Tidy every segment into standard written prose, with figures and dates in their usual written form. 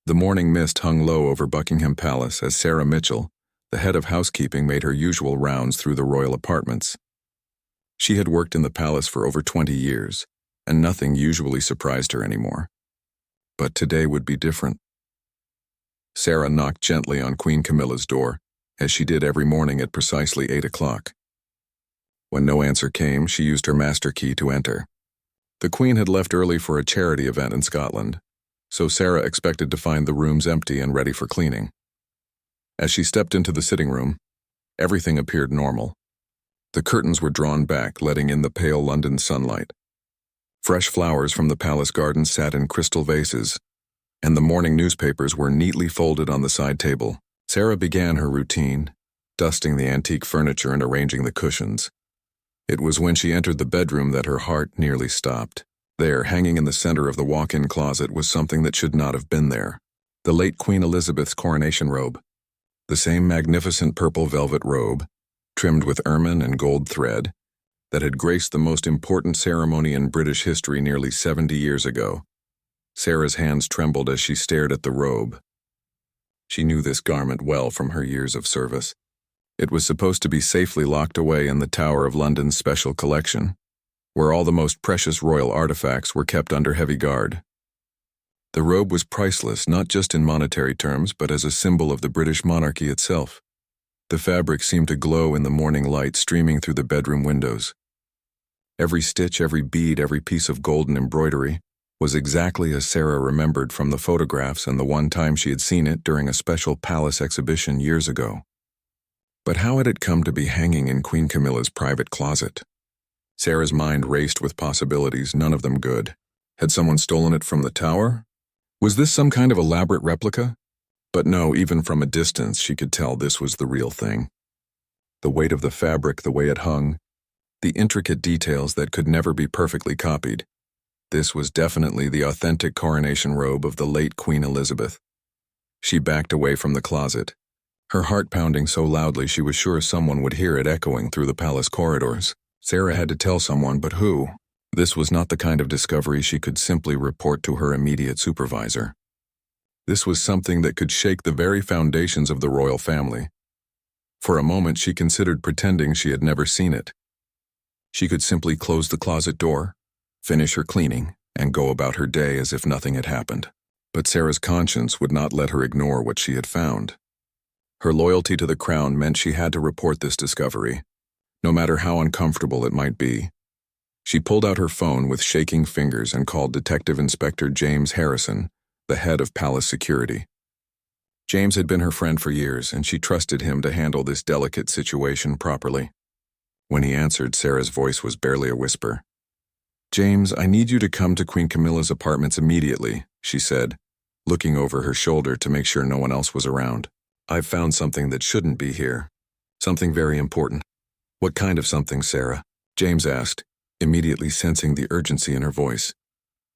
The morning mist hung low over Buckingham Palace as Sarah Mitchell, the head of housekeeping, made her usual rounds through the royal apartments. She had worked in the palace for over 20 years, and nothing usually surprised her anymore. But today would be different. Sarah knocked gently on Queen Camilla's door, as she did every morning at precisely 8 o'clock. When no answer came, she used her master key to enter. The Queen had left early for a charity event in Scotland, so Sarah expected to find the rooms empty and ready for cleaning. As she stepped into the sitting room, everything appeared normal. The curtains were drawn back, letting in the pale London sunlight. Fresh flowers from the palace garden sat in crystal vases, and the morning newspapers were neatly folded on the side table. Sarah began her routine, dusting the antique furniture and arranging the cushions. It was when she entered the bedroom that her heart nearly stopped. There, hanging in the center of the walk-in closet, was something that should not have been there. The late Queen Elizabeth's coronation robe. The same magnificent purple velvet robe, trimmed with ermine and gold thread, that had graced the most important ceremony in British history nearly 70 years ago. Sarah's hands trembled as she stared at the robe. She knew this garment well from her years of service. It was supposed to be safely locked away in the Tower of London's special collection, where all the most precious royal artifacts were kept under heavy guard. The robe was priceless, not just in monetary terms, but as a symbol of the British monarchy itself. The fabric seemed to glow in the morning light streaming through the bedroom windows. Every stitch, every bead, every piece of golden embroidery was exactly as Sarah remembered from the photographs and the one time she had seen it during a special palace exhibition years ago. But how had it come to be hanging in Queen Camilla's private closet? Sarah's mind raced with possibilities, none of them good. Had someone stolen it from the tower? Was this some kind of elaborate replica? But no, even from a distance she could tell this was the real thing. The weight of the fabric, the way it hung, the intricate details that could never be perfectly copied. This was definitely the authentic coronation robe of the late Queen Elizabeth. She backed away from the closet, her heart pounding so loudly she was sure someone would hear it echoing through the palace corridors. Sarah had to tell someone, but who? This was not the kind of discovery she could simply report to her immediate supervisor. This was something that could shake the very foundations of the royal family. For a moment she considered pretending she had never seen it. She could simply close the closet door, finish her cleaning, and go about her day as if nothing had happened. But Sarah's conscience would not let her ignore what she had found. Her loyalty to the crown meant she had to report this discovery, no matter how uncomfortable it might be. She pulled out her phone with shaking fingers and called Detective Inspector James Harrison, the head of palace security. James had been her friend for years, and she trusted him to handle this delicate situation properly. When he answered, Sarah's voice was barely a whisper. "James, I need you to come to Queen Camilla's apartments immediately," she said, looking over her shoulder to make sure no one else was around. "I've found something that shouldn't be here. Something very important." "What kind of something, Sarah?" James asked, immediately sensing the urgency in her voice.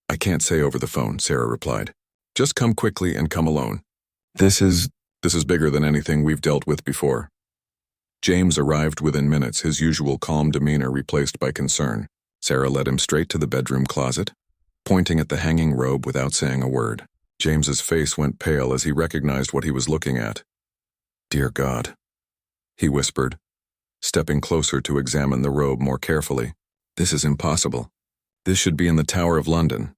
"I can't say over the phone," Sarah replied. "Just come quickly and come alone. This is bigger than anything we've dealt with before." James arrived within minutes, his usual calm demeanor replaced by concern. Sarah led him straight to the bedroom closet, pointing at the hanging robe without saying a word. James's face went pale as he recognized what he was looking at. "Dear God," he whispered, stepping closer to examine the robe more carefully. "This is impossible. This should be in the Tower of London."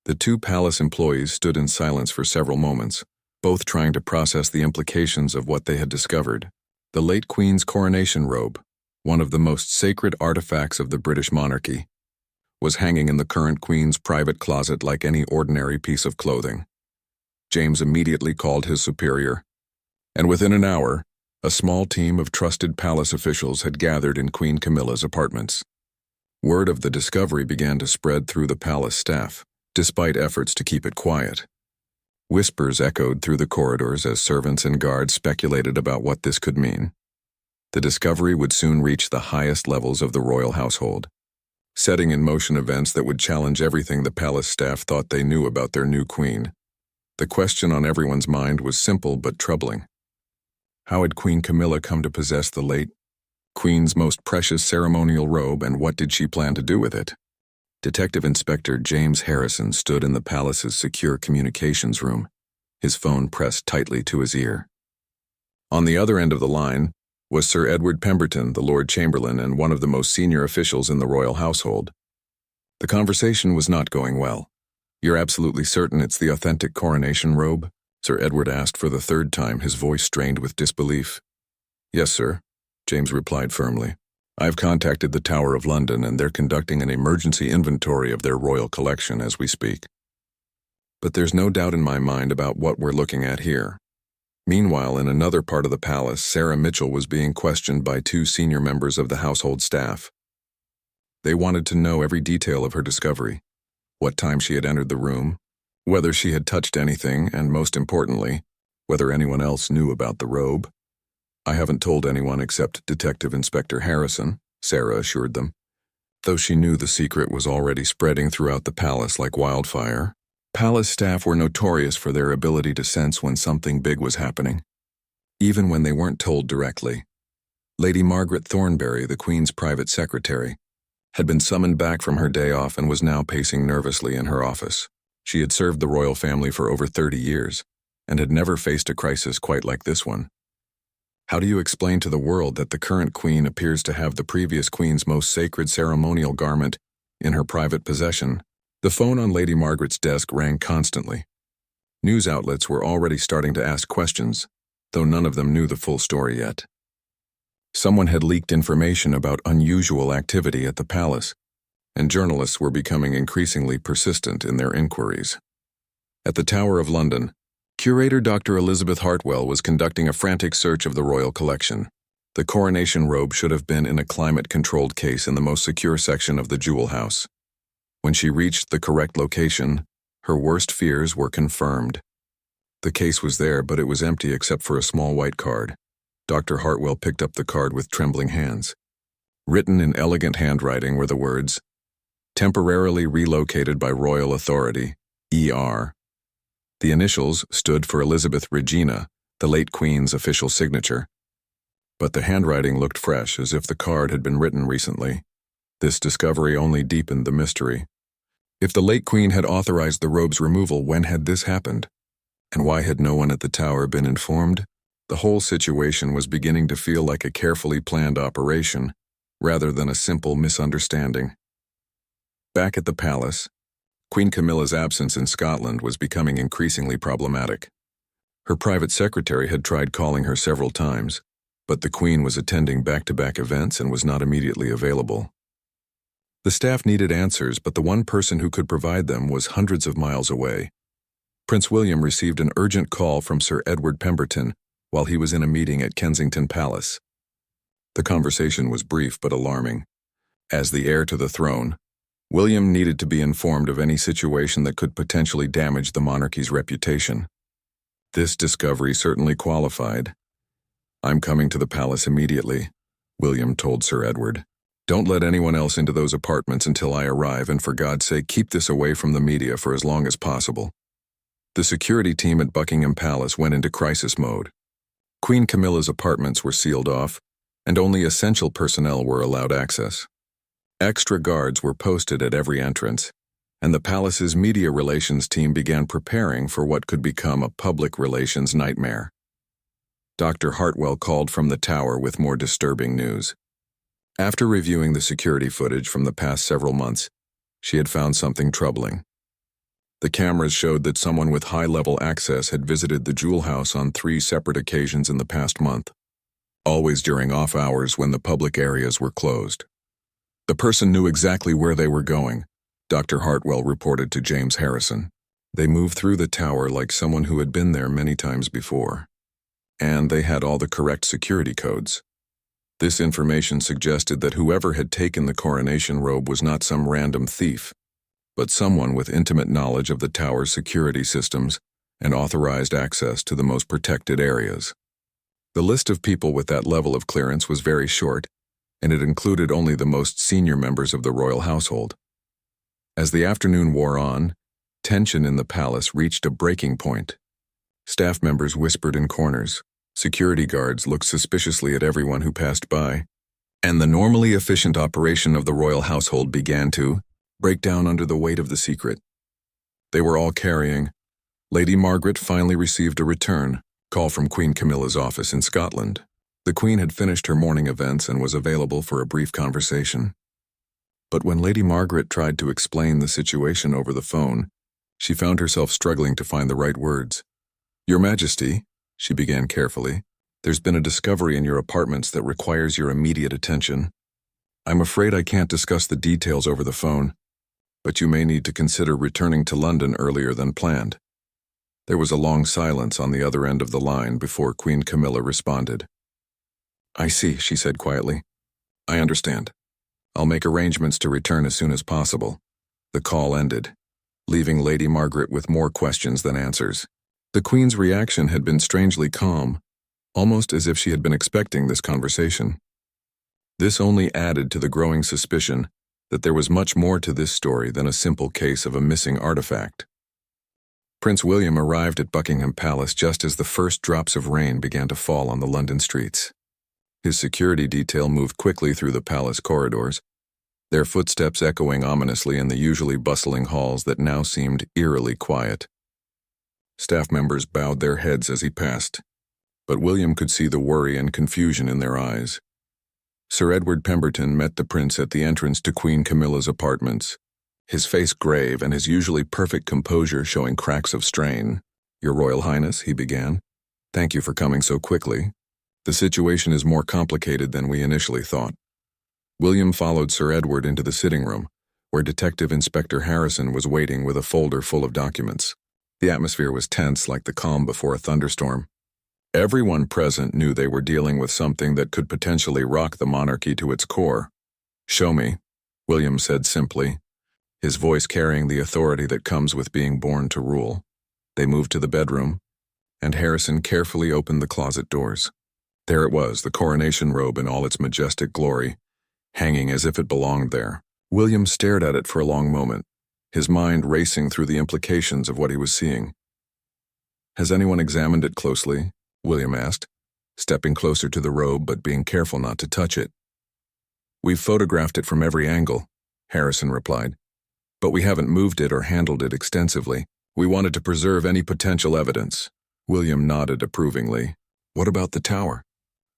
The two palace employees stood in silence for several moments, both trying to process the implications of what they had discovered. The late Queen's coronation robe, one of the most sacred artifacts of the British monarchy, was hanging in the current Queen's private closet like any ordinary piece of clothing. James immediately called his superior, and within an hour, a small team of trusted palace officials had gathered in Queen Camilla's apartments. Word of the discovery began to spread through the palace staff, despite efforts to keep it quiet. Whispers echoed through the corridors as servants and guards speculated about what this could mean. The discovery would soon reach the highest levels of the royal household, setting in motion events that would challenge everything the palace staff thought they knew about their new queen. The question on everyone's mind was simple but troubling. How had Queen Camilla come to possess the late Queen's most precious ceremonial robe, and what did she plan to do with it? Detective Inspector James Harrison stood in the palace's secure communications room, his phone pressed tightly to his ear. On the other end of the line was Sir Edward Pemberton, the Lord Chamberlain and one of the most senior officials in the royal household. The conversation was not going well. "You're absolutely certain it's the authentic coronation robe?" Sir Edward asked for the third time, his voice strained with disbelief. "Yes, sir," James replied firmly. "I've contacted the Tower of London and they're conducting an emergency inventory of their royal collection as we speak. But there's no doubt in my mind about what we're looking at here." Meanwhile, in another part of the palace, Sarah Mitchell was being questioned by two senior members of the household staff. They wanted to know every detail of her discovery: what time she had entered the room, whether she had touched anything, and most importantly, whether anyone else knew about the robe. "I haven't told anyone except Detective Inspector Harrison," Sarah assured them. Though she knew the secret was already spreading throughout the palace like wildfire, palace staff were notorious for their ability to sense when something big was happening, even when they weren't told directly. Lady Margaret Thornbury, the Queen's private secretary, had been summoned back from her day off and was now pacing nervously in her office. She had served the royal family for over 30 years and had never faced a crisis quite like this one. How do you explain to the world that the current queen appears to have the previous queen's most sacred ceremonial garment in her private possession? The phone on Lady Margaret's desk rang constantly. News outlets were already starting to ask questions, though none of them knew the full story yet. Someone had leaked information about unusual activity at the palace, and journalists were becoming increasingly persistent in their inquiries. At the Tower of London, curator Dr. Elizabeth Hartwell was conducting a frantic search of the royal collection. The coronation robe should have been in a climate-controlled case in the most secure section of the jewel house. When she reached the correct location, her worst fears were confirmed. The case was there, but it was empty except for a small white card. Dr. Hartwell picked up the card with trembling hands. Written in elegant handwriting were the words, "Temporarily relocated by royal authority, ER." The initials stood for Elizabeth Regina, the late Queen's official signature. But the handwriting looked fresh, as if the card had been written recently. This discovery only deepened the mystery. If the late Queen had authorized the robe's removal, when had this happened? And why had no one at the tower been informed? The whole situation was beginning to feel like a carefully planned operation, rather than a simple misunderstanding. Back at the palace, Queen Camilla's absence in Scotland was becoming increasingly problematic. Her private secretary had tried calling her several times, but the Queen was attending back-to-back events and was not immediately available. The staff needed answers, but the one person who could provide them was hundreds of miles away. Prince William received an urgent call from Sir Edward Pemberton while he was in a meeting at Kensington Palace. The conversation was brief but alarming. As the heir to the throne, William needed to be informed of any situation that could potentially damage the monarchy's reputation. This discovery certainly qualified. "I'm coming to the palace immediately," William told Sir Edward. "Don't let anyone else into those apartments until I arrive, and for God's sake, keep this away from the media for as long as possible." The security team at Buckingham Palace went into crisis mode. Queen Camilla's apartments were sealed off, and only essential personnel were allowed access. Extra guards were posted at every entrance, and the palace's media relations team began preparing for what could become a public relations nightmare. Dr. Hartwell called from the tower with more disturbing news. After reviewing the security footage from the past several months, she had found something troubling. The cameras showed that someone with high-level access had visited the jewel house on 3 separate occasions in the past month, always during off hours when the public areas were closed. The person knew exactly where they were going, Dr. Hartwell reported to James Harrison. They moved through the tower like someone who had been there many times before. And they had all the correct security codes. This information suggested that whoever had taken the coronation robe was not some random thief, but someone with intimate knowledge of the tower's security systems and authorized access to the most protected areas. The list of people with that level of clearance was very short, and it included only the most senior members of the royal household. As the afternoon wore on, tension in the palace reached a breaking point. Staff members whispered in corners, security guards looked suspiciously at everyone who passed by, and the normally efficient operation of the royal household began to break down under the weight of the secret. They were all carrying, Lady Margaret finally received a return call from Queen Camilla's office in Scotland. The Queen had finished her morning events and was available for a brief conversation. But when Lady Margaret tried to explain the situation over the phone, she found herself struggling to find the right words. "Your Majesty," she began carefully, "there's been a discovery in your apartments that requires your immediate attention. I'm afraid I can't discuss the details over the phone, but you may need to consider returning to London earlier than planned." There was a long silence on the other end of the line before Queen Camilla responded. "I see," she said quietly. "I understand. I'll make arrangements to return as soon as possible." The call ended, leaving Lady Margaret with more questions than answers. The Queen's reaction had been strangely calm, almost as if she had been expecting this conversation. This only added to the growing suspicion that there was much more to this story than a simple case of a missing artifact. Prince William arrived at Buckingham Palace just as the first drops of rain began to fall on the London streets. His security detail moved quickly through the palace corridors, their footsteps echoing ominously in the usually bustling halls that now seemed eerily quiet. Staff members bowed their heads as he passed, but William could see the worry and confusion in their eyes. Sir Edward Pemberton met the prince at the entrance to Queen Camilla's apartments, his face grave and his usually perfect composure showing cracks of strain. "Your Royal Highness," he began, "thank you for coming so quickly. The situation is more complicated than we initially thought." William followed Sir Edward into the sitting room, where Detective Inspector Harrison was waiting with a folder full of documents. The atmosphere was tense like the calm before a thunderstorm. Everyone present knew they were dealing with something that could potentially rock the monarchy to its core. "Show me," William said simply, his voice carrying the authority that comes with being born to rule. They moved to the bedroom, and Harrison carefully opened the closet doors. There it was, the Coronation Robe in all its majestic glory, hanging as if it belonged there. William stared at it for a long moment, his mind racing through the implications of what he was seeing. "Has anyone examined it closely?" William asked, stepping closer to the robe but being careful not to touch it. "We've photographed it from every angle," Harrison replied, "but we haven't moved it or handled it extensively. We wanted to preserve any potential evidence." William nodded approvingly. "What about the tower?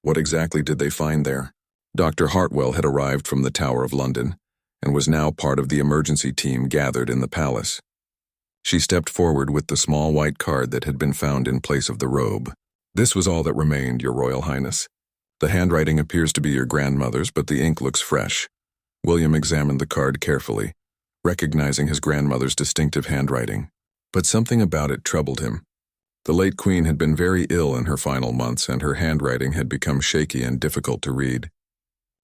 What exactly did they find there?" Dr. Hartwell had arrived from the Tower of London and was now part of the emergency team gathered in the palace. She stepped forward with the small white card that had been found in place of the robe. "This was all that remained, Your Royal Highness. The handwriting appears to be your grandmother's, but the ink looks fresh." William examined the card carefully, recognizing his grandmother's distinctive handwriting. But something about it troubled him. The late Queen had been very ill in her final months, and her handwriting had become shaky and difficult to read.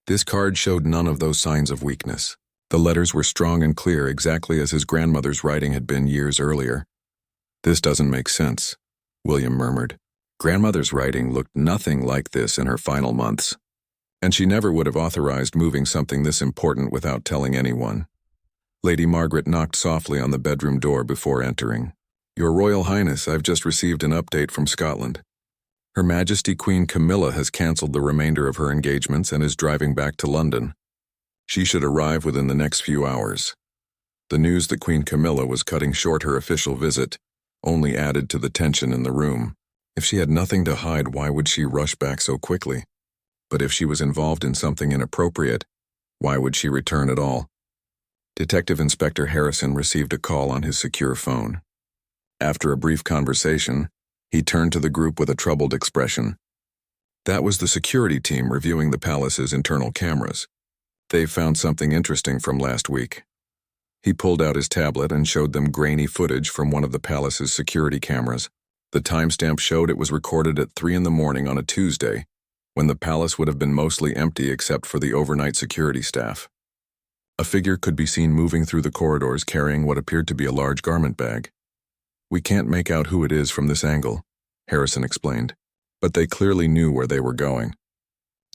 This card showed none of those signs of weakness. The letters were strong and clear, exactly as his grandmother's writing had been years earlier. "This doesn't make sense," William murmured. Grandmother's writing looked nothing like this in her final months, and she never would have authorized moving something this important without telling anyone. Lady Margaret knocked softly on the bedroom door before entering. "Your Royal Highness, I've just received an update from Scotland. Her Majesty Queen Camilla has cancelled the remainder of her engagements and is driving back to London. She should arrive within the next few hours." The news that Queen Camilla was cutting short her official visit only added to the tension in the room. If she had nothing to hide, why would she rush back so quickly? But if she was involved in something inappropriate, why would she return at all? Detective Inspector Harrison received a call on his secure phone. After a brief conversation, he turned to the group with a troubled expression. That was the security team reviewing the palace's internal cameras. "They've found something interesting from last week." He pulled out his tablet and showed them grainy footage from one of the palace's security cameras. The timestamp showed it was recorded at 3 a.m. on a Tuesday, when the palace would have been mostly empty except for the overnight security staff. A figure could be seen moving through the corridors carrying what appeared to be a large garment bag. "We can't make out who it is from this angle," Harrison explained, "but they clearly knew where they were going.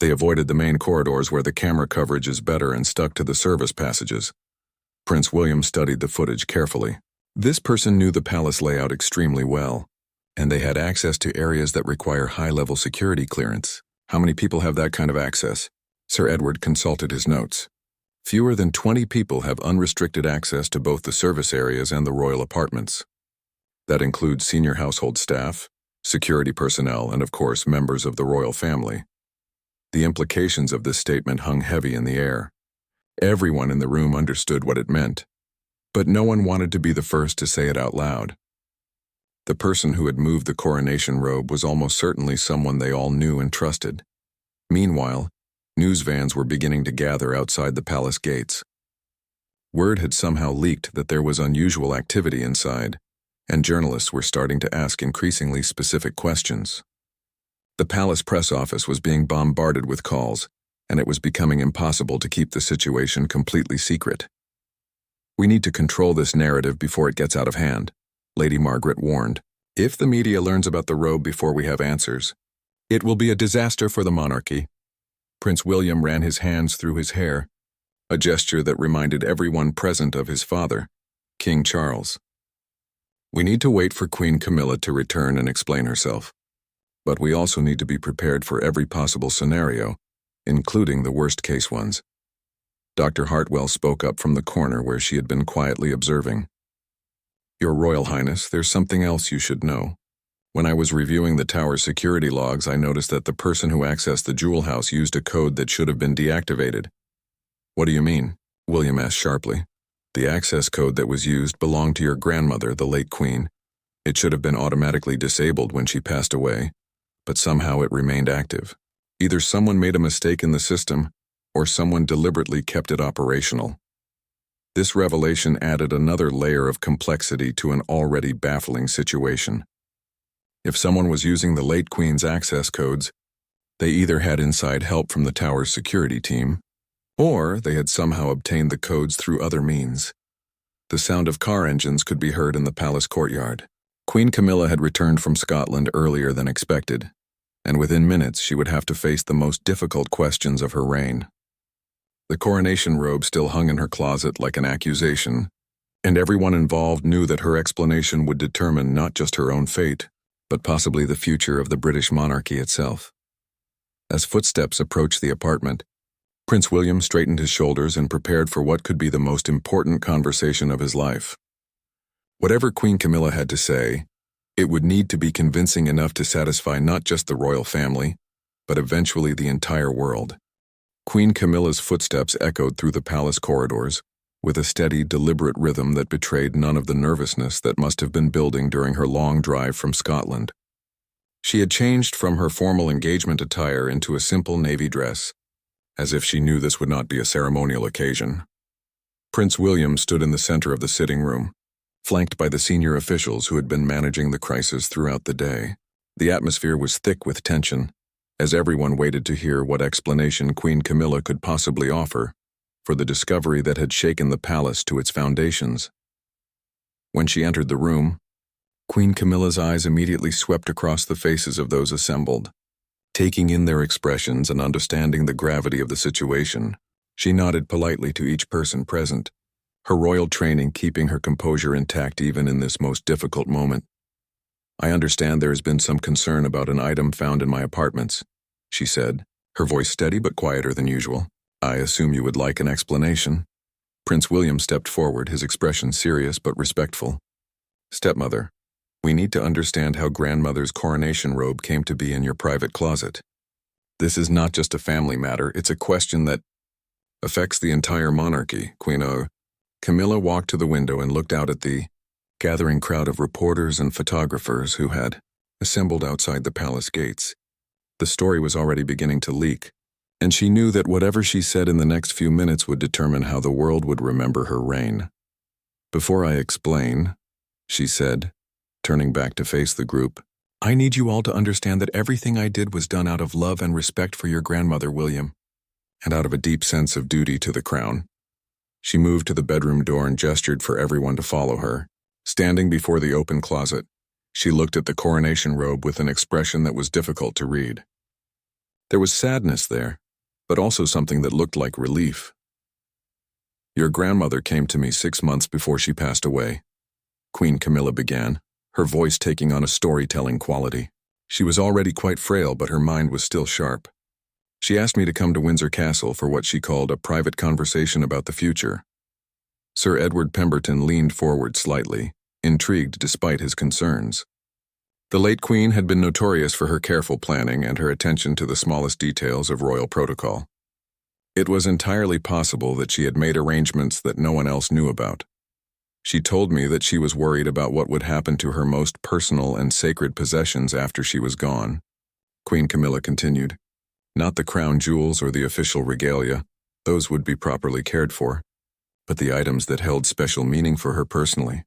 They avoided the main corridors where the camera coverage is better and stuck to the service passages." Prince William studied the footage carefully. This person knew the palace layout extremely well, and they had access to areas that require high-level security clearance. "How many people have that kind of access?" Sir Edward consulted his notes. "Fewer than 20 people have unrestricted access to both the service areas and the royal apartments." That includes senior household staff, security personnel, and of course members of the royal family. The implications of this statement hung heavy in the air. Everyone in the room understood what it meant, but no one wanted to be the first to say it out loud. The person who had moved the coronation robe was almost certainly someone they all knew and trusted. Meanwhile, news vans were beginning to gather outside the palace gates. Word had somehow leaked that there was unusual activity inside, and journalists were starting to ask increasingly specific questions. The palace press office was being bombarded with calls, and it was becoming impossible to keep the situation completely secret. "We need to control this narrative before it gets out of hand," Lady Margaret warned. "If the media learns about the robe before we have answers, it will be a disaster for the monarchy." Prince William ran his hands through his hair, a gesture that reminded everyone present of his father, King Charles. "We need to wait for Queen Camilla to return and explain herself. But we also need to be prepared for every possible scenario, including the worst-case ones." Dr. Hartwell spoke up from the corner where she had been quietly observing. "Your Royal Highness, there's something else you should know. When I was reviewing the tower's security logs, I noticed that the person who accessed the jewel house used a code that should have been deactivated." "What do you mean?" William asked sharply. "The access code that was used belonged to your grandmother, the late Queen. It should have been automatically disabled when she passed away, but somehow it remained active. Either someone made a mistake in the system, or someone deliberately kept it operational." This revelation added another layer of complexity to an already baffling situation. If someone was using the late Queen's access codes, they either had inside help from the tower's security team, or they had somehow obtained the codes through other means. The sound of car engines could be heard in the palace courtyard. Queen Camilla had returned from Scotland earlier than expected, and within minutes she would have to face the most difficult questions of her reign. The coronation robe still hung in her closet like an accusation, and everyone involved knew that her explanation would determine not just her own fate, but possibly the future of the British monarchy itself. As footsteps approached the apartment, Prince William straightened his shoulders and prepared for what could be the most important conversation of his life. Whatever Queen Camilla had to say, it would need to be convincing enough to satisfy not just the royal family, but eventually the entire world. Queen Camilla's footsteps echoed through the palace corridors, with a steady, deliberate rhythm that betrayed none of the nervousness that must have been building during her long drive from Scotland. She had changed from her formal engagement attire into a simple navy dress, as if she knew this would not be a ceremonial occasion. Prince William stood in the center of the sitting room, flanked by the senior officials who had been managing the crisis throughout the day. The atmosphere was thick with tension, as everyone waited to hear what explanation Queen Camilla could possibly offer for the discovery that had shaken the palace to its foundations. When she entered the room, Queen Camilla's eyes immediately swept across the faces of those assembled. Taking in their expressions and understanding the gravity of the situation, she nodded politely to each person present, her royal training keeping her composure intact even in this most difficult moment. "I understand there has been some concern about an item found in my apartments," she said, her voice steady but quieter than usual. "I assume you would like an explanation." Prince William stepped forward, his expression serious but respectful. "Stepmother, we need to understand how grandmother's coronation robe came to be in your private closet. This is not just a family matter, it's a question that affects the entire monarchy, Queen O." Camilla walked to the window and looked out at the gathering crowd of reporters and photographers who had assembled outside the palace gates. The story was already beginning to leak, and she knew that whatever she said in the next few minutes would determine how the world would remember her reign. "Before I explain," she said, turning back to face the group, "I need you all to understand that everything I did was done out of love and respect for your grandmother, William, and out of a deep sense of duty to the crown." She moved to the bedroom door and gestured for everyone to follow her. Standing before the open closet, she looked at the coronation robe with an expression that was difficult to read. There was sadness there, but also something that looked like relief. "Your grandmother came to me 6 months before she passed away," Queen Camilla began, her voice taking on a storytelling quality. She was already quite frail, but her mind was still sharp. "She asked me to come to Windsor Castle for what she called a private conversation about the future." Sir Edward Pemberton leaned forward slightly, intrigued despite his concerns. The late queen had been notorious for her careful planning and her attention to the smallest details of royal protocol. It was entirely possible that she had made arrangements that no one else knew about. She told me that she was worried about what would happen to her most personal and sacred possessions after she was gone. Queen Camilla continued. Not the crown jewels or the official regalia, those would be properly cared for, but the items that held special meaning for her personally.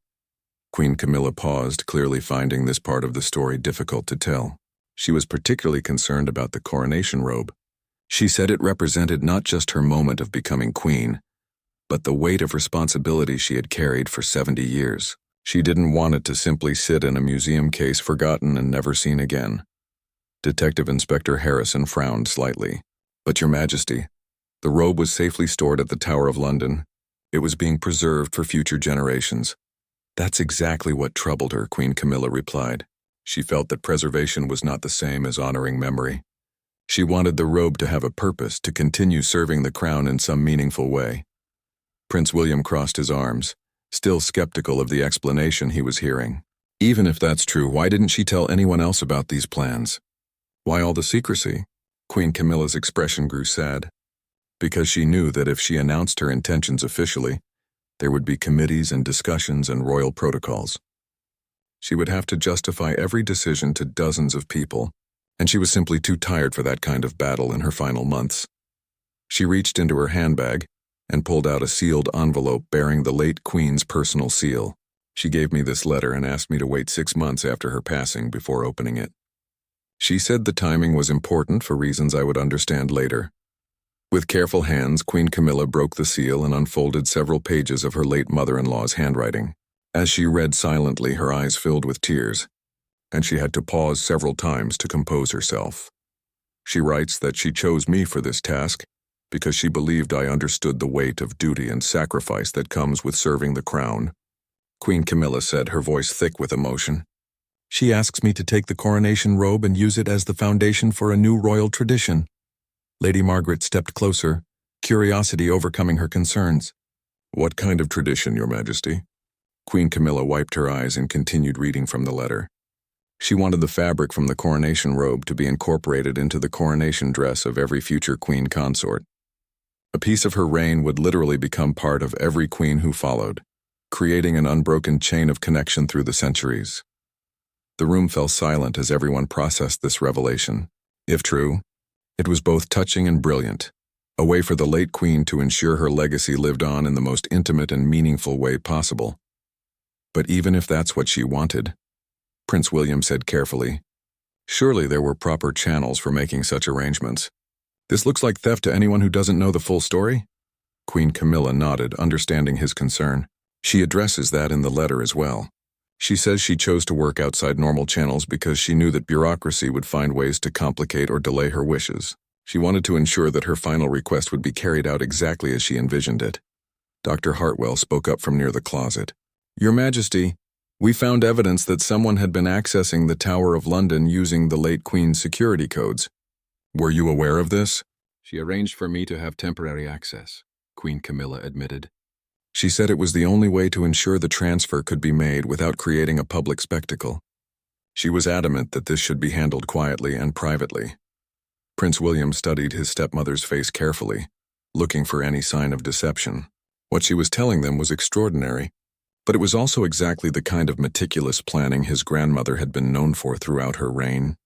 Queen Camilla paused, clearly finding this part of the story difficult to tell. She was particularly concerned about the coronation robe. She said it represented not just her moment of becoming queen, but the weight of responsibility she had carried for 70 years. She didn't want it to simply sit in a museum case forgotten and never seen again. Detective Inspector Harrison frowned slightly. But Your Majesty, the robe was safely stored at the Tower of London. It was being preserved for future generations. That's exactly what troubled her, Queen Camilla replied. She felt that preservation was not the same as honoring memory. She wanted the robe to have a purpose, to continue serving the crown in some meaningful way. Prince William crossed his arms, still skeptical of the explanation he was hearing. Even if that's true, why didn't she tell anyone else about these plans? Why all the secrecy? Queen Camilla's expression grew sad. Because she knew that if she announced her intentions officially, there would be committees and discussions and royal protocols. She would have to justify every decision to dozens of people, and she was simply too tired for that kind of battle in her final months. She reached into her handbag and pulled out a sealed envelope bearing the late Queen's personal seal. She gave me this letter and asked me to wait 6 months after her passing before opening it. She said the timing was important for reasons I would understand later. With careful hands, Queen Camilla broke the seal and unfolded several pages of her late mother-in-law's handwriting. As she read silently, her eyes filled with tears, and she had to pause several times to compose herself. She writes that she chose me for this task because she believed I understood the weight of duty and sacrifice that comes with serving the crown. Queen Camilla said, her voice thick with emotion. She asks me to take the coronation robe and use it as the foundation for a new royal tradition. Lady Margaret stepped closer, curiosity overcoming her concerns. What kind of tradition, Your Majesty? Queen Camilla wiped her eyes and continued reading from the letter. She wanted the fabric from the coronation robe to be incorporated into the coronation dress of every future queen consort. A piece of her reign would literally become part of every queen who followed, creating an unbroken chain of connection through the centuries. The room fell silent as everyone processed this revelation. If true, it was both touching and brilliant, a way for the late queen to ensure her legacy lived on in the most intimate and meaningful way possible. But even if that's what she wanted, Prince William said carefully, surely there were proper channels for making such arrangements. This looks like theft to anyone who doesn't know the full story? Queen Camilla nodded, understanding his concern. She addresses that in the letter as well. She says she chose to work outside normal channels because she knew that bureaucracy would find ways to complicate or delay her wishes. She wanted to ensure that her final request would be carried out exactly as she envisioned it. Dr. Hartwell spoke up from near the closet. Your Majesty, we found evidence that someone had been accessing the Tower of London using the late Queen's security codes. Were you aware of this? She arranged for me to have temporary access, Queen Camilla admitted. She said it was the only way to ensure the transfer could be made without creating a public spectacle. She was adamant that this should be handled quietly and privately. Prince William studied his stepmother's face carefully, looking for any sign of deception. What she was telling them was extraordinary, but it was also exactly the kind of meticulous planning his grandmother had been known for throughout her reign.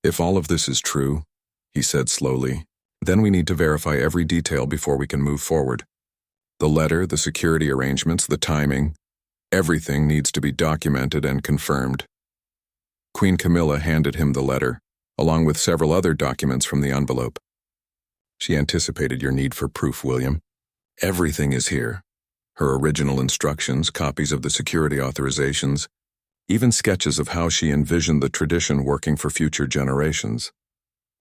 If all of this is true, he said slowly, then we need to verify every detail before we can move forward. The letter, the security arrangements, the timing, everything needs to be documented and confirmed. Queen Camilla handed him the letter, along with several other documents from the envelope. She anticipated your need for proof, William. Everything is here. Her original instructions, copies of the security authorizations, even sketches of how she envisioned the tradition working for future generations.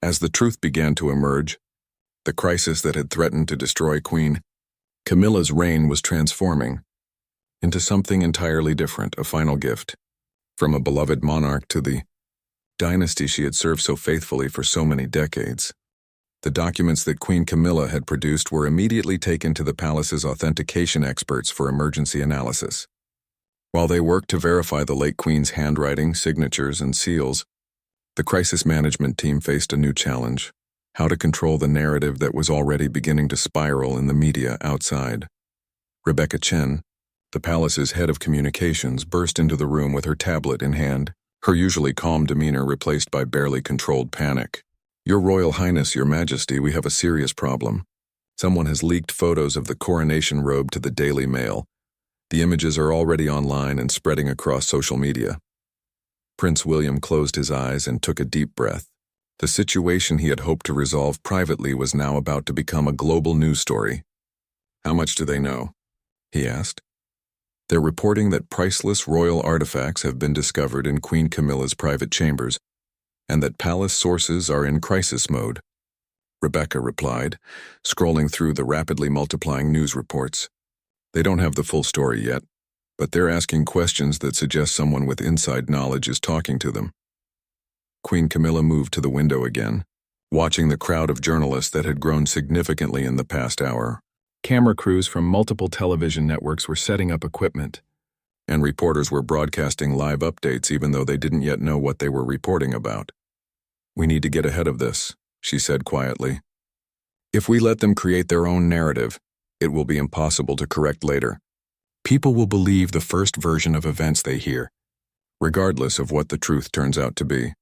As the truth began to emerge, the crisis that had threatened to destroy Queen Camilla's reign was transforming into something entirely different, a final gift. From a beloved monarch to the dynasty she had served so faithfully for so many decades. The documents that Queen Camilla had produced were immediately taken to the palace's authentication experts for emergency analysis. While they worked to verify the late Queen's handwriting, signatures, and seals, the crisis management team faced a new challenge: how to control the narrative that was already beginning to spiral in the media outside. Rebecca Chen, the palace's head of communications, burst into the room with her tablet in hand, her usually calm demeanor replaced by barely controlled panic. "Your Royal Highness, Your Majesty, we have a serious problem. Someone has leaked photos of the Coronation Robe to the Daily Mail. The images are already online and spreading across social media." Prince William closed his eyes and took a deep breath. The situation he had hoped to resolve privately was now about to become a global news story. "How much do they know?" he asked. "They're reporting that priceless royal artifacts have been discovered in Queen Camilla's private chambers, and that palace sources are in crisis mode," Rebecca replied, scrolling through the rapidly multiplying news reports. "They don't have the full story yet, but they're asking questions that suggest someone with inside knowledge is talking to them." Queen Camilla moved to the window again, watching the crowd of journalists that had grown significantly in the past hour. Camera crews from multiple television networks were setting up equipment, and reporters were broadcasting live updates even though they didn't yet know what they were reporting about. "We need to get ahead of this," she said quietly. "If we let them create their own narrative, it will be impossible to correct later. People will believe the first version of events they hear, regardless of what the truth turns out to be."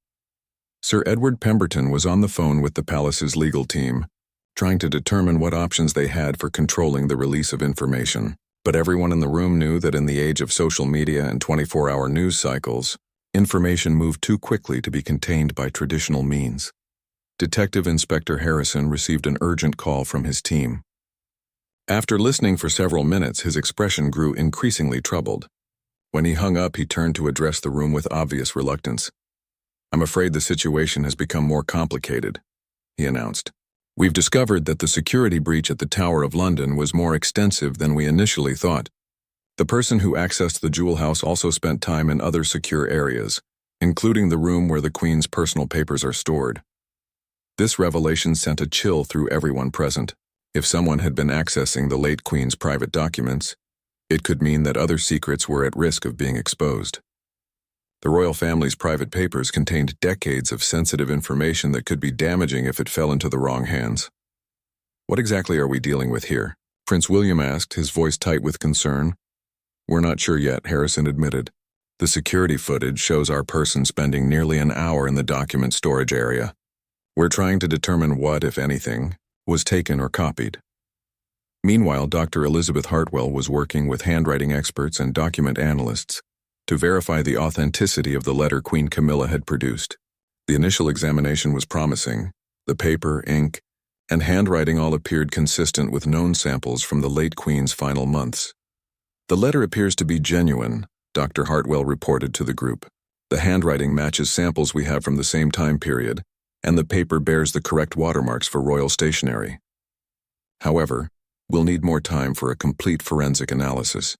Sir Edward Pemberton was on the phone with the palace's legal team, trying to determine what options they had for controlling the release of information. But everyone in the room knew that in the age of social media and 24-hour news cycles, information moved too quickly to be contained by traditional means. Detective Inspector Harrison received an urgent call from his team. After listening for several minutes, his expression grew increasingly troubled. When he hung up, he turned to address the room with obvious reluctance. "I'm afraid the situation has become more complicated," he announced. "We've discovered that the security breach at the Tower of London was more extensive than we initially thought. The person who accessed the jewel house also spent time in other secure areas, including the room where the Queen's personal papers are stored." This revelation sent a chill through everyone present. If someone had been accessing the late Queen's private documents, it could mean that other secrets were at risk of being exposed. The royal family's private papers contained decades of sensitive information that could be damaging if it fell into the wrong hands. "What exactly are we dealing with here?" Prince William asked, his voice tight with concern. "We're not sure yet," Harrison admitted. "The security footage shows our person spending nearly an hour in the document storage area. We're trying to determine what, if anything, was taken or copied." Meanwhile, Dr. Elizabeth Hartwell was working with handwriting experts and document analysts to verify the authenticity of the letter Queen Camilla had produced. The initial examination was promising. The paper, ink, and handwriting all appeared consistent with known samples from the late Queen's final months. "The letter appears to be genuine," Dr. Hartwell reported to the group. "The handwriting matches samples we have from the same time period, and the paper bears the correct watermarks for royal stationery. However, we'll need more time for a complete forensic analysis."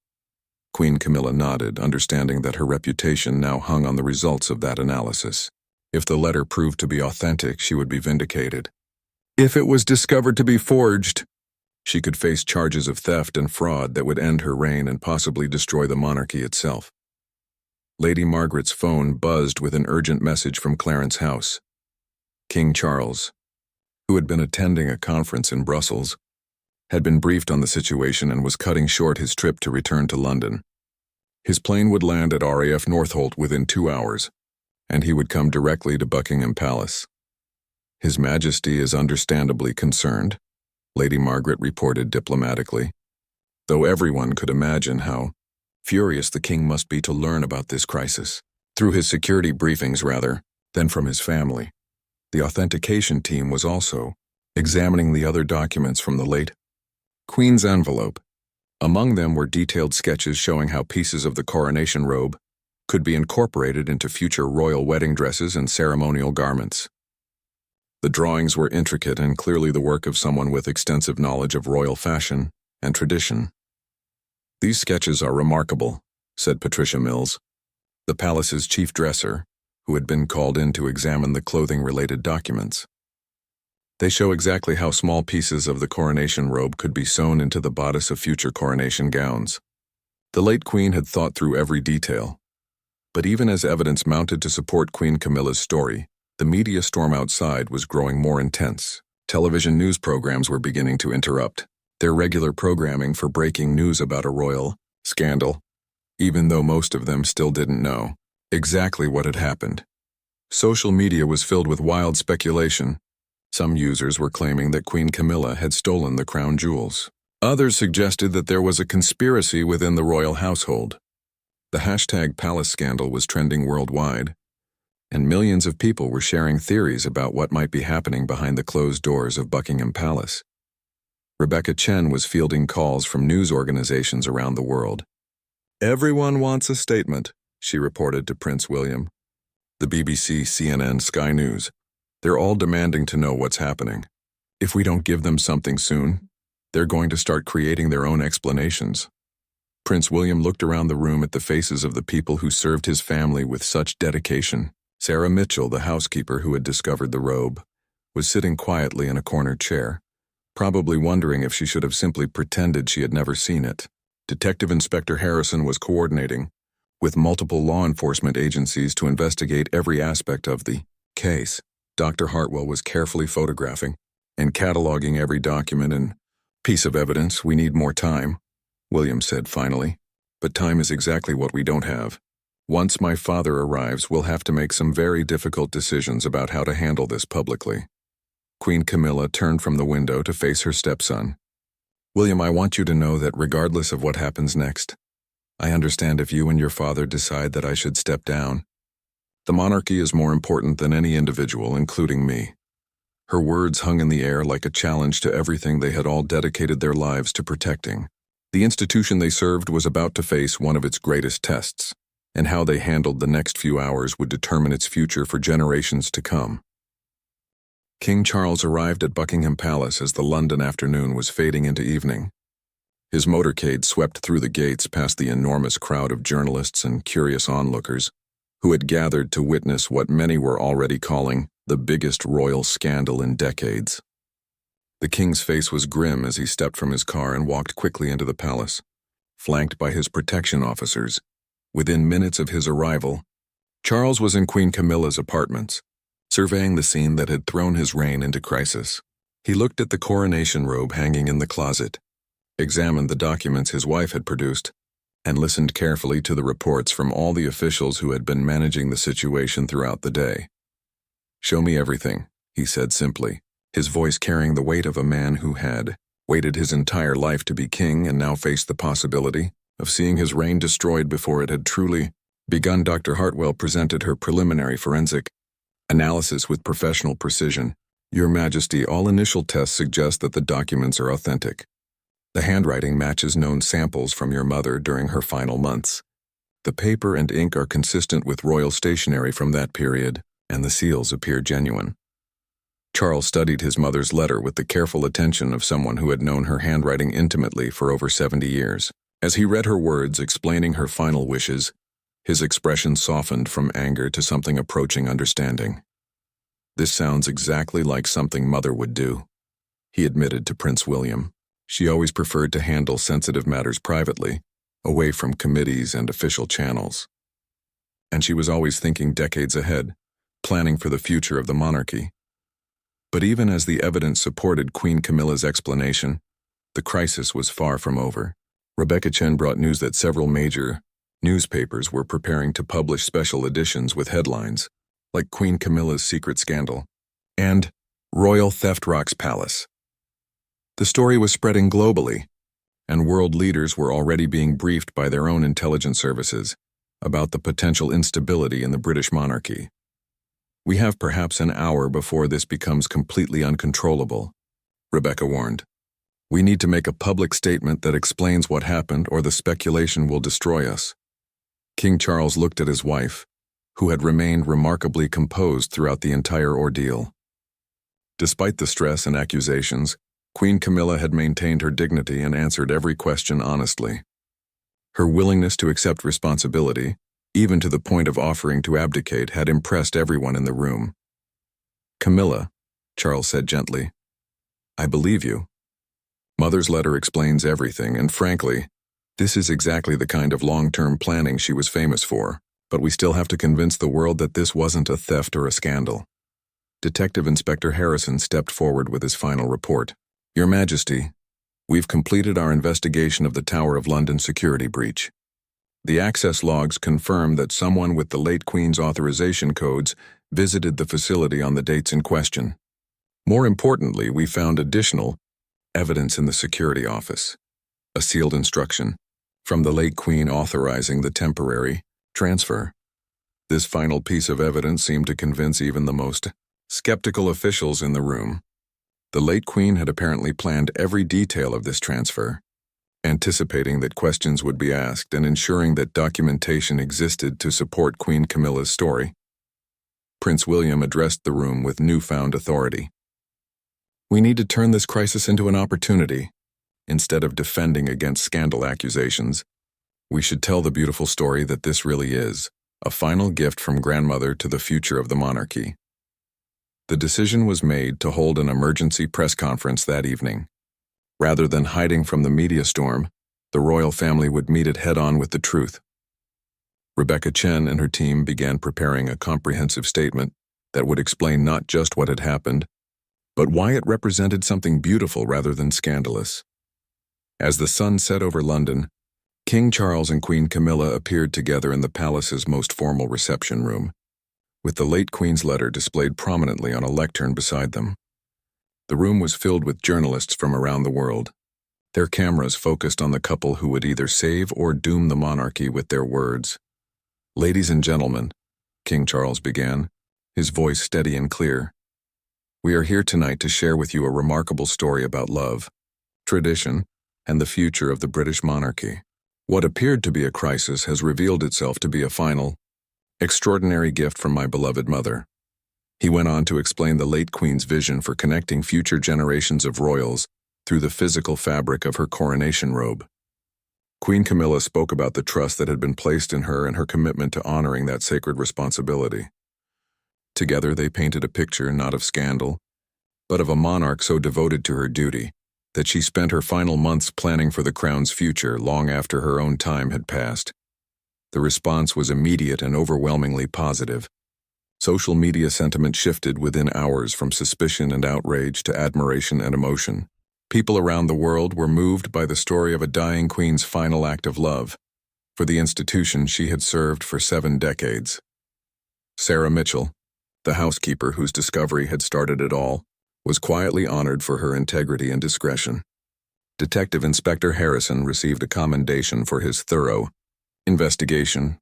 Queen Camilla nodded, understanding that her reputation now hung on the results of that analysis. If the letter proved to be authentic, she would be vindicated. If it was discovered to be forged, she could face charges of theft and fraud that would end her reign and possibly destroy the monarchy itself. Lady Margaret's phone buzzed with an urgent message from Clarence House. King Charles, who had been attending a conference in Brussels, had been briefed on the situation and was cutting short his trip to return to London. His plane would land at RAF Northolt within 2 hours, and he would come directly to Buckingham Palace. "His Majesty is understandably concerned," Lady Margaret reported diplomatically, though everyone could imagine how furious the king must be to learn about this crisis, through his security briefings rather than from his family. The authentication team was also examining the other documents from the late Queen's envelope. Among them were detailed sketches showing how pieces of the coronation robe could be incorporated into future royal wedding dresses and ceremonial garments. The drawings were intricate and clearly the work of someone with extensive knowledge of royal fashion and tradition. "These sketches are remarkable," said Patricia Mills, the palace's chief dresser, who had been called in to examine the clothing-related documents. "They show exactly how small pieces of the coronation robe could be sewn into the bodice of future coronation gowns. The late queen had thought through every detail. But even as evidence mounted to support Queen Camilla's story, the media storm outside was growing more intense. Television news programs were beginning to interrupt their regular programming for breaking news about a royal scandal, even though most of them still didn't know exactly what had happened. Social media was filled with wild speculation. Some users were claiming that Queen Camilla had stolen the crown jewels. Others suggested that there was a conspiracy within the royal household. The #palace scandal was trending worldwide, and millions of people were sharing theories about what might be happening behind the closed doors of Buckingham Palace. Rebecca Chen was fielding calls from news organizations around the world. "Everyone wants a statement," she reported to Prince William. The BBC, CNN, Sky News. They're all demanding to know what's happening. If we don't give them something soon, they're going to start creating their own explanations. Prince William looked around the room at the faces of the people who served his family with such dedication. Sarah Mitchell, the housekeeper who had discovered the robe, was sitting quietly in a corner chair, probably wondering if she should have simply pretended she had never seen it. Detective Inspector Harrison was coordinating with multiple law enforcement agencies to investigate every aspect of the case. Dr. Hartwell was carefully photographing and cataloging every document and piece of evidence. "We need more time," William said finally. "But time is exactly what we don't have. Once my father arrives, we'll have to make some very difficult decisions about how to handle this publicly." Queen Camilla turned from the window to face her stepson. "William, I want you to know that regardless of what happens next, I understand if you and your father decide that I should step down. The monarchy is more important than any individual, including me." Her words hung in the air like a challenge to everything they had all dedicated their lives to protecting. The institution they served was about to face one of its greatest tests, and how they handled the next few hours would determine its future for generations to come. King Charles arrived at Buckingham Palace as the London afternoon was fading into evening. His motorcade swept through the gates past the enormous crowd of journalists and curious onlookers who had gathered to witness what many were already calling the biggest royal scandal in decades. The king's face was grim as he stepped from his car and walked quickly into the palace, flanked by his protection officers. Within minutes of his arrival, Charles was in Queen Camilla's apartments, surveying the scene that had thrown his reign into crisis. He looked at the coronation robe hanging in the closet, examined the documents his wife had produced, and listened carefully to the reports from all the officials who had been managing the situation throughout the day. "Show me everything," he said simply, his voice carrying the weight of a man who had waited his entire life to be king and now faced the possibility of seeing his reign destroyed before it had truly begun. Dr. Hartwell presented her preliminary forensic analysis with professional precision. "Your Majesty, all initial tests suggest that the documents are authentic. The handwriting matches known samples from your mother during her final months. The paper and ink are consistent with royal stationery from that period, and the seals appear genuine." Charles studied his mother's letter with the careful attention of someone who had known her handwriting intimately for over 70 years. As he read her words explaining her final wishes, his expression softened from anger to something approaching understanding. "This sounds exactly like something Mother would do," he admitted to Prince William. "She always preferred to handle sensitive matters privately, away from committees and official channels. And she was always thinking decades ahead, planning for the future of the monarchy." But even as the evidence supported Queen Camilla's explanation, the crisis was far from over. Rebecca Chen brought news that several major newspapers were preparing to publish special editions with headlines like "Queen Camilla's Secret Scandal" and "Royal Theft Rocks Palace." The story was spreading globally, and world leaders were already being briefed by their own intelligence services about the potential instability in the British monarchy. "We have perhaps an hour before this becomes completely uncontrollable," Rebecca warned. "We need to make a public statement that explains what happened, or the speculation will destroy us." King Charles looked at his wife, who had remained remarkably composed throughout the entire ordeal. Despite the stress and accusations, Queen Camilla had maintained her dignity and answered every question honestly. Her willingness to accept responsibility, even to the point of offering to abdicate, had impressed everyone in the room. "Camilla," Charles said gently, "I believe you. Mother's letter explains everything, and frankly, This is exactly the kind of long-term planning she was famous for, but we still have to convince the world that this wasn't a theft or a scandal. Detective Inspector Harrison stepped forward with his final report. Your Majesty, we've completed our investigation of the Tower of London security breach. The access logs confirm that someone with the late Queen's authorization codes visited the facility on the dates in question. More importantly, we found additional evidence in the security office. A sealed instruction from the late Queen authorizing the temporary transfer. This final piece of evidence seemed to convince even the most skeptical officials in the room. The late Queen had apparently planned every detail of this transfer, anticipating that questions would be asked and ensuring that documentation existed to support Queen Camilla's story. Prince William addressed the room with newfound authority. We need to turn this crisis into an opportunity. Instead of defending against scandal accusations, we should tell the beautiful story that this really is a final gift from grandmother to the future of the monarchy. The decision was made to hold an emergency press conference that evening. Rather than hiding from the media storm, the royal family would meet it head-on with the truth. Rebecca Chen and her team began preparing a comprehensive statement that would explain not just what had happened, but why it represented something beautiful rather than scandalous. As the sun set over London, King Charles and Queen Camilla appeared together in the palace's most formal reception room, with the late Queen's letter displayed prominently on a lectern beside them. The room was filled with journalists from around the world, their cameras focused on the couple who would either save or doom the monarchy with their words. Ladies and gentlemen, King Charles began, his voice steady and clear. We are here tonight to share with you a remarkable story about love, tradition, and the future of the British monarchy. What appeared to be a crisis has revealed itself to be a final, extraordinary gift from my beloved mother. He went on to explain the late Queen's vision for connecting future generations of royals through the physical fabric of her coronation robe. Queen Camilla spoke about the trust that had been placed in her and her commitment to honoring that sacred responsibility. Together they painted a picture not of scandal, but of a monarch so devoted to her duty that she spent her final months planning for the crown's future long after her own time had passed. The response was immediate and overwhelmingly positive. Social media sentiment shifted within hours from suspicion and outrage to admiration and emotion. People around the world were moved by the story of a dying queen's final act of love for the institution she had served for 7 decades. Sarah Mitchell, the housekeeper whose discovery had started it all, was quietly honored for her integrity and discretion. Detective Inspector Harrison received a commendation for his thorough investigation.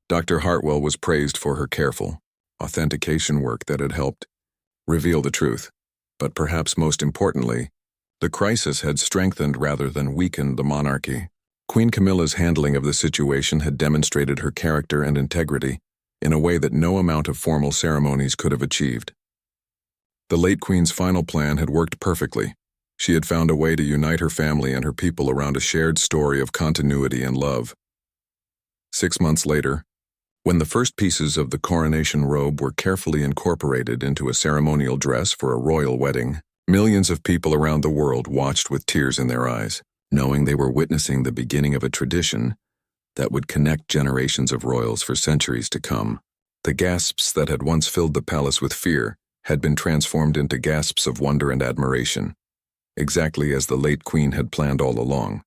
Dr. Hartwell was praised for her careful authentication work that had helped reveal the truth. But perhaps most importantly, the crisis had strengthened rather than weakened the monarchy. Queen Camilla's handling of the situation had demonstrated her character and integrity in a way that no amount of formal ceremonies could have achieved. The late Queen's final plan had worked perfectly. She had found a way to unite her family and her people around a shared story of continuity and love. 6 months later, when the first pieces of the coronation robe were carefully incorporated into a ceremonial dress for a royal wedding, millions of people around the world watched with tears in their eyes, knowing they were witnessing the beginning of a tradition that would connect generations of royals for centuries to come. The gasps that had once filled the palace with fear had been transformed into gasps of wonder and admiration, exactly as the late Queen had planned all along.